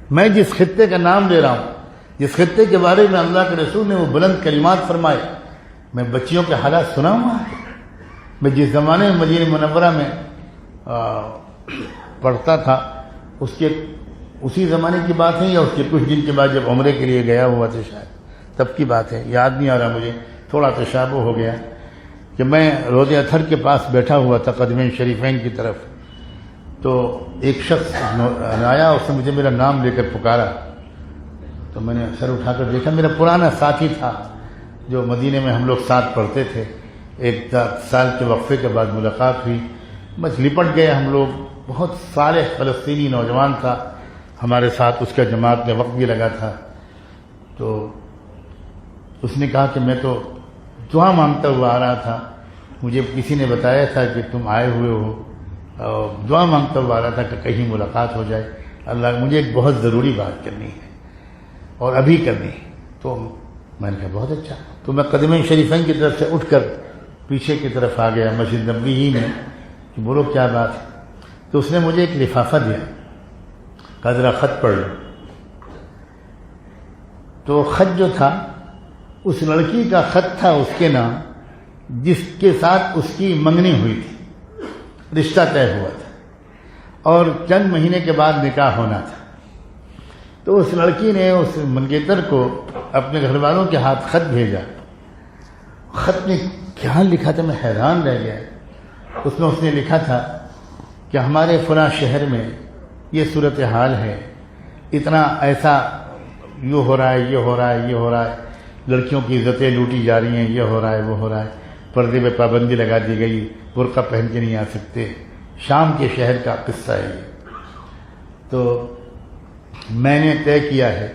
میں جس خطے کا نام لے رہا ہوں، جس خطے کے بارے میں اللہ کے رسول نے وہ بلند کلمات فرمائے، میں بچیوں کے حالات سنا ہوا ہے۔ میں جس زمانے میں مدینہ منورہ میں پڑھتا تھا اسی زمانے کی بات ہے، یا اس کے کچھ دن کے بعد جب عمرے کے لیے گیا ہوا تھا شاید، تب کی بات ہے، یاد نہیں آ رہا مجھے، تھوڑا تشابہ ہو گیا کہ میں روضہ اطہر کے پاس بیٹھا ہوا تھا قدمین شریفین کی طرف، تو ایک شخص آیا، اس نے مجھے میرا نام لے کر پکارا، تو میں نے سر اٹھا کر دیکھا، میرا پرانا ساتھی تھا جو مدینے میں ہم لوگ ساتھ پڑھتے تھے۔ ایک سال کے وقفے کے بعد ملاقات ہوئی، بس لپٹ گئے ہم لوگ۔ بہت صالح فلسطینی نوجوان تھا ہمارے ساتھ، اس کا جماعت میں وقت بھی لگا تھا۔ تو اس نے کہا کہ میں تو دعا مانگتا ہوا آ رہا تھا، مجھے کسی نے بتایا تھا کہ تم آئے ہوئے ہو، اور دعا مانگتا ہوا آ رہا تھا کہ کہیں ملاقات ہو جائے، اللہ مجھے ایک بہت ضروری بات کرنی ہے اور ابھی کرنی ہے۔ تو میں نے کہا بہت اچھا، تو میں قدمین شریفین کی طرف سے اٹھ کر پیچھے کی طرف آ گیا مسجد نبوی ہی میں کہ بولو کیا بات ہے۔ تو اس نے مجھے ایک لفافہ دیا، کہا ذرا خط پڑھ لو۔ تو خط جو تھا اس لڑکی کا خط تھا اس کے نام، جس کے ساتھ اس کی منگنی ہوئی تھی، رشتہ طے ہوا تھا اور چند مہینے کے بعد نکاح ہونا تھا۔ تو اس لڑکی نے اس منگیتر کو اپنے گھر والوں کے ہاتھ خط بھیجا۔ خط میں کیا لکھا تھا میں حیران رہ گیا۔ اس نے لکھا تھا کہ ہمارے فلاں شہر میں یہ صورتحال ہے، اتنا ایسا یہ ہو رہا ہے، یہ ہو رہا ہے، یہ ہو رہا ہے، لڑکیوں کی عزتیں لوٹی جا رہی ہیں، یہ ہو رہا ہے، وہ ہو رہا ہے، پردے پہ پابندی لگا دی گئی، برقع پہن کے نہیں آ سکتے۔ شام کے شہر کا قصہ ہے یہ۔ تو میں نے طے کیا ہے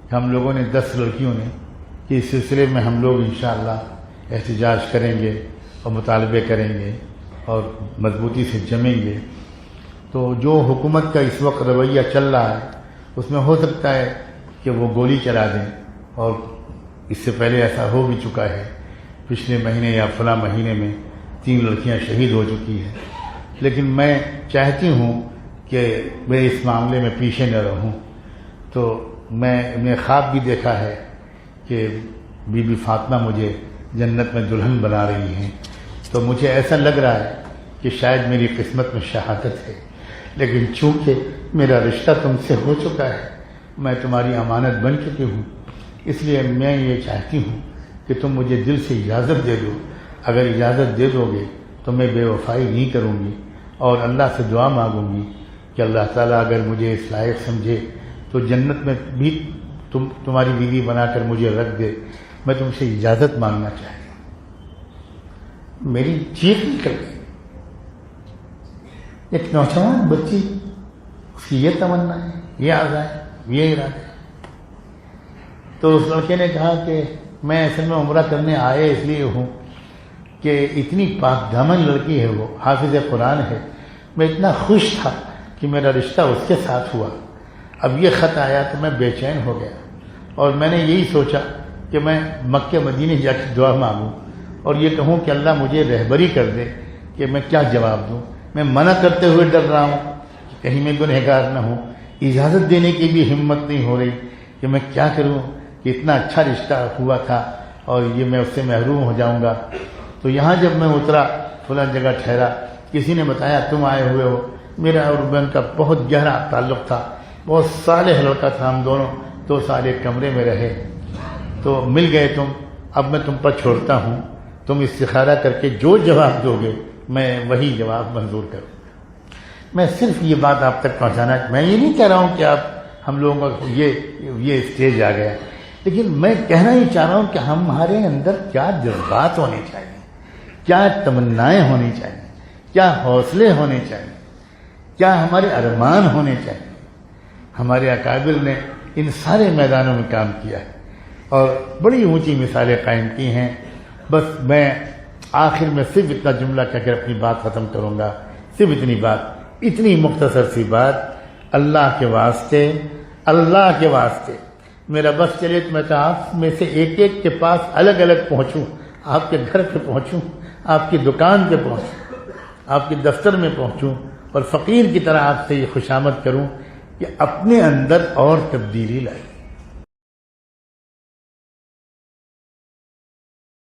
کہ ہم لوگوں نے 10 لڑکیوں نے کہ اس سلسلے میں ہم لوگ انشاءاللہ احتجاج کریں گے اور مطالبے کریں گے اور مضبوطی سے جمیں گے۔ تو جو حکومت کا اس وقت رویہ چل رہا ہے اس میں ہو سکتا ہے کہ وہ گولی چلا دیں، اور اس سے پہلے ایسا ہو بھی چکا ہے، پچھلے مہینے یا فلاں مہینے میں 3 لڑکیاں شہید ہو چکی ہیں۔ لیکن میں چاہتی ہوں کہ میں اس معاملے میں پیچھے نہ رہوں۔ تو میں نے خواب بھی دیکھا ہے کہ بی بی فاطمہ مجھے جنت میں دلہن بنا رہی ہیں، تو مجھے ایسا لگ رہا ہے کہ شاید میری قسمت میں شہادت ہے، لیکن چونکہ میرا رشتہ تم سے ہو چکا ہے، میں تمہاری امانت بن چکی ہوں، اس لیے میں یہ چاہتی ہوں کہ تم مجھے دل سے اجازت دے دو۔ اگر اجازت دے دو گے تو میں بے وفائی نہیں کروں گی، اور اللہ سے دعا مانگوں گی کہ اللہ تعالیٰ اگر مجھے اس لائق سمجھے تو جنت میں بھی تمہاری بیوی بنا کر مجھے رکھ دے۔ میں تم سے اجازت مانگنا چاہتی ہوں۔ میری چیخ نکل گئی۔ ایک نوجوان بچی، اس کی یہ تمنا ہے، یہ آزا ہے، یہ ارادہ ہے۔ تو اس لڑکے نے کہا کہ میں اصل میں عمرہ کرنے آئے اس لیے ہوں کہ اتنی پاک دامن لڑکی ہے، وہ حافظ قرآن ہے، میں اتنا خوش تھا کہ میرا رشتہ اس کے ساتھ ہوا۔ اب یہ خط آیا تو میں بے چین ہو گیا، اور میں نے یہی سوچا کہ میں مکہ مدینے جا کے دعا مانگوں اور یہ کہوں کہ اللہ مجھے رہبری کر دے کہ میں کیا جواب دوں۔ میں منع کرتے ہوئے ڈر رہا ہوں کہ کہیں میں گنہگار نہ ہوں، اجازت دینے کی بھی ہمت نہیں ہو رہی کہ میں کیا کروں کہ اتنا اچھا رشتہ ہوا تھا اور یہ میں اس سے محروم ہو جاؤں گا۔ تو یہاں جب میں اترا، فلاں جگہ ٹھہرا، کسی نے بتایا تم آئے ہوئے ہو۔ میرا اور بہن کا بہت گہرا تعلق تھا، بہت صالح لڑکا تھا، ہم دونوں 2 سال ایک کمرے میں رہے، تو مل گئے تم۔ اب میں تم پر چھوڑتا ہوں، تم استخارہ کر کے جو جواب دو گے میں وہی جواب منظور کروں۔ میں صرف یہ بات آپ تک پہنچانا، میں یہ نہیں کہہ رہا ہوں کہ آپ ہم لوگوں کا یہ اسٹیج آ گیا، لیکن میں کہنا ہی چاہ رہا ہوں کہ ہمارے اندر کیا جذبات ہونے چاہیے، کیا تمنائیں ہونی چاہیے، کیا حوصلے ہونے چاہیے، کیا ہمارے ارمان ہونے چاہیے۔ ہمارے اکابر نے ان سارے میدانوں میں کام کیا ہے اور بڑی اونچی مثالیں قائم کی ہیں۔ بس میں آخر میں صرف اتنا جملہ کہہ کر اپنی بات ختم کروں گا، صرف اتنی بات، اتنی مختصر سی بات، اللہ کے واسطے، اللہ کے واسطے میرا بس چلے تو میں تو آپ میں سے ایک ایک کے پاس الگ الگ پہنچوں، آپ کے گھر پہ پہنچوں، آپ کی دکان پہ پہنچوں، آپ کے دفتر میں پہنچوں اور فقیر کی طرح آپ سے یہ خوشامد کروں کہ اپنے اندر اور تبدیلی لائی.